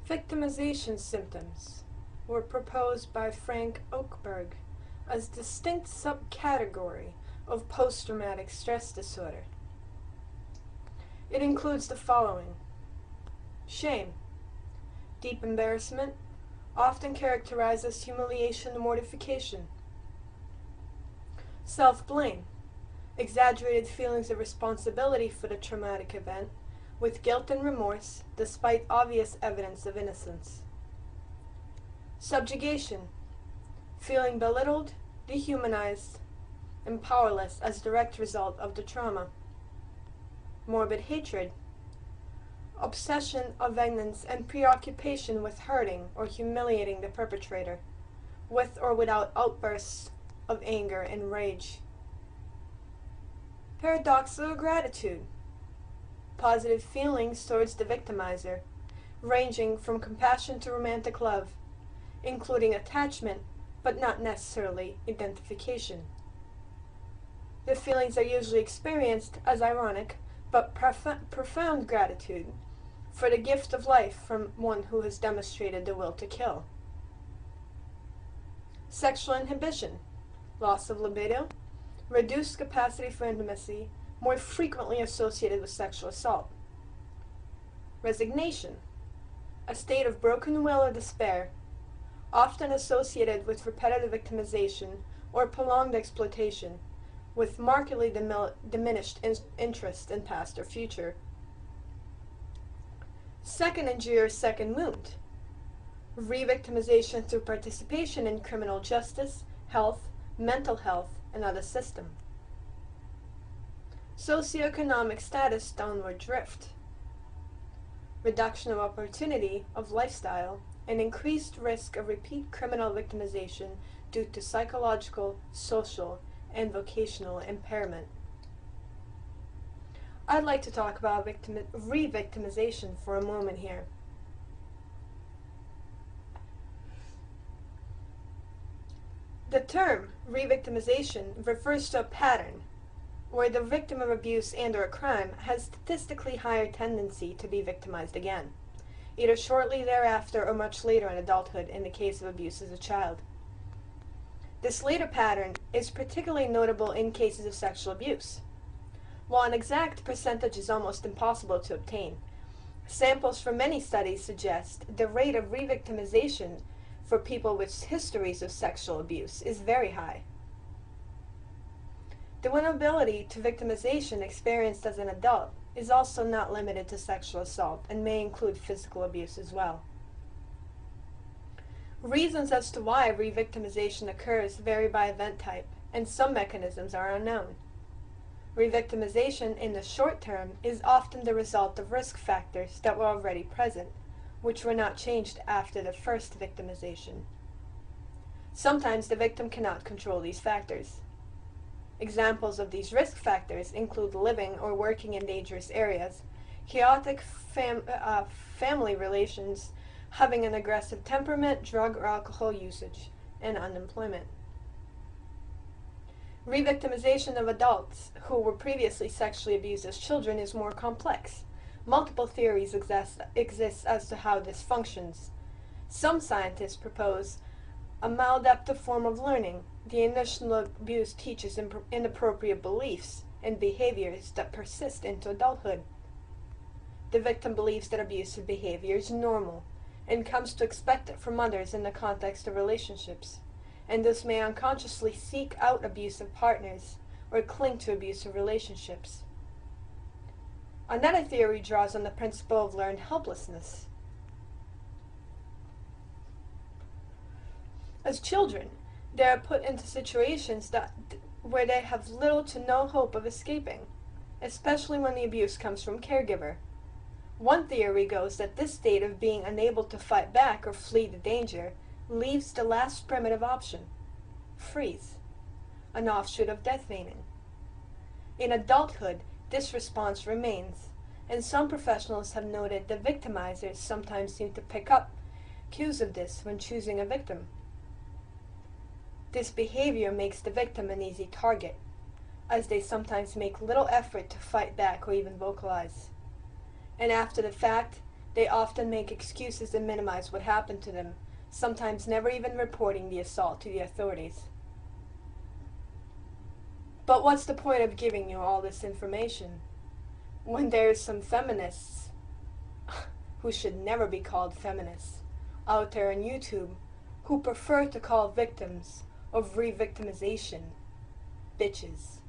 Victimization symptoms were proposed by Frank Oakberg as distinct subcategory of post-traumatic stress disorder. It includes the following: shame, deep embarrassment, often characterized as humiliation and mortification. Self-blame, exaggerated feelings of responsibility for the traumatic event, with guilt and remorse despite obvious evidence of innocence. Subjugation, feeling belittled, dehumanized, and powerless as a direct result of the trauma. Morbid hatred, obsession of vengeance and preoccupation with hurting or humiliating the perpetrator, with or without outbursts of anger and rage. Paradoxical gratitude, positive feelings towards the victimizer, ranging from compassion to romantic love, including attachment, but not necessarily identification. The feelings are usually experienced as ironic, but profound gratitude for the gift of life from one who has demonstrated the will to kill. Sexual inhibition, loss of libido, reduced capacity for intimacy, more frequently associated with sexual assault. Resignation, a state of broken will or despair, often associated with repetitive victimization or prolonged exploitation, with markedly diminished interest in past or future. Second injury or second wound, re-victimization through participation in criminal justice, health, mental health, and other systems. Socioeconomic status downward drift, reduction of opportunity of lifestyle, and increased risk of repeat criminal victimization due to psychological, social, and vocational impairment. I'd like to talk about re-victimization for a moment here. The term re-victimization refers to a pattern where the victim of abuse and/or a crime has statistically higher tendency to be victimized again, either shortly thereafter or much later in adulthood in the case of abuse as a child. This later pattern is particularly notable in cases of sexual abuse. While an exact percentage is almost impossible to obtain, samples from many studies suggest the rate of re-victimization for people with histories of sexual abuse is very high. The vulnerability to victimization experienced as an adult is also not limited to sexual assault and may include physical abuse as well. Reasons as to why re-victimization occurs vary by event type, and some mechanisms are unknown. Re-victimization in the short term is often the result of risk factors that were already present, which were not changed after the first victimization. Sometimes the victim cannot control these factors. Examples of these risk factors include living or working in dangerous areas, chaotic family relations, having an aggressive temperament, drug or alcohol usage, and unemployment. Re-victimization of adults who were previously sexually abused as children is more complex. Multiple theories exist as to how this functions. Some scientists propose a maladaptive form of learning. The initial abuse teaches inappropriate beliefs and behaviors that persist into adulthood. The victim believes that abusive behavior is normal and comes to expect it from others in the context of relationships, and thus may unconsciously seek out abusive partners or cling to abusive relationships. Another theory draws on the principle of learned helplessness. As children, they are put into situations where they have little to no hope of escaping, especially when the abuse comes from a caregiver. One theory goes that this state of being unable to fight back or flee the danger leaves the last primitive option: freeze, an offshoot of death feigning. In adulthood, this response remains, and some professionals have noted that victimizers sometimes seem to pick up cues of this when choosing a victim. This behavior makes the victim an easy target, as they sometimes make little effort to fight back or even vocalize. And after the fact, They often make excuses and minimize what happened to them, sometimes never even reporting the assault to the authorities. But what's the point of giving you all this information when there's some feminists who should never be called feminists out there on YouTube who prefer to call victims of revictimization bitches?